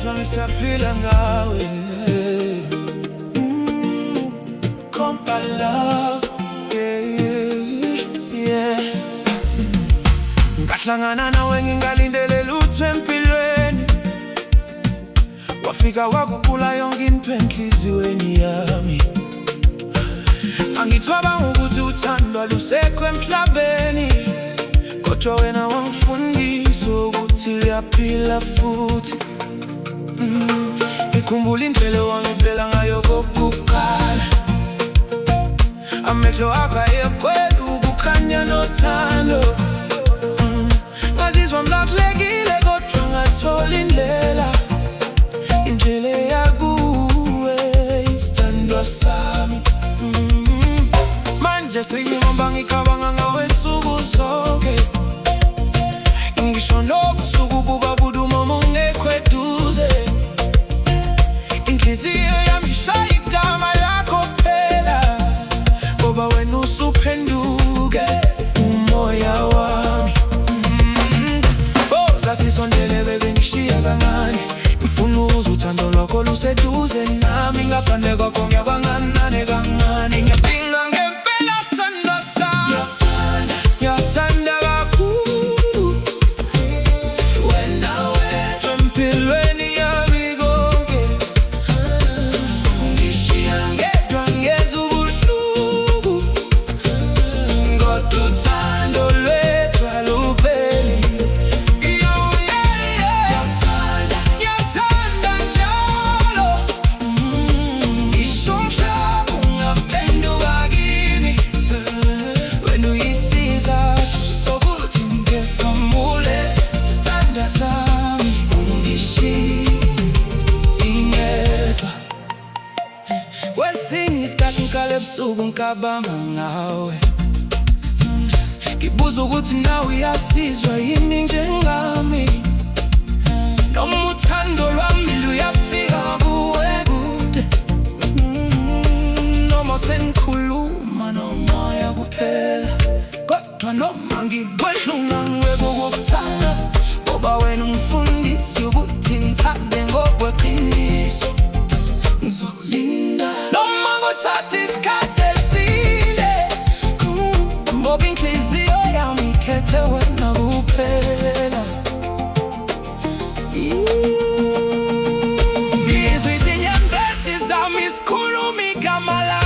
ngizwa ngisaphila ngawe. Kompa love, yeah. Ngahlangana nawe ngingalindele lutho empilweni, wafika wakukula yonke into enhliziyweni yami. Angithwaba ukuthi uthandwa lusekho emhlabeni, kodwa wena wangifundisa ukuthi liyaphila futhi. Ngikhumbula indlela wangiphela ngayo kokuqala, amehlo akho ayekhwela ukukhanya nothando. Ngazizwa ngilahlekile kodwa ngathola indlela yakuwe, isithandwa sami. Manje sengihamba ngicabanga ngawe nsuku zonke, ngisho nobusuku buba buduma uma ungekho eduze. Inhliziyo yami ishaya igama lakho kuphela, ngoba wena usuphenduke umoya wami. Sasisondele bebe ngishiya kancane, ngifuna ukuzwa uthando lwakho luseduze nami. Ngaphandle kwakho ngiyabanganane kancane, ngiyadinga ngempela sithandwa sami. Ngiyathanda kakhulu wena wedwa empilweni yami konke. Ngishiya ngedwa ngezwa ubuhlungu, kodwa uthando lwethu alupheli. Kwesinye isikhathi ngikhala ebusuku ngicabanga ngawe, ngibuza ukuthi nawe uyasizwa yini njengami, noma uthando lwami luyafika kuwe kude. Noma sengikhuluma nomoya kuphela, kodwa noma ngikwehla ungangibeka ukukuthanda, ngoba wena ungifundise ukuthi ngithande ngokweqiniso. Ngizolinda noma kuthatha isikhathi eside, ngoba inhliziyo yami ikhethe wena kuphela. Ngizwa izinyembezi zami zikhuluma igama lakho.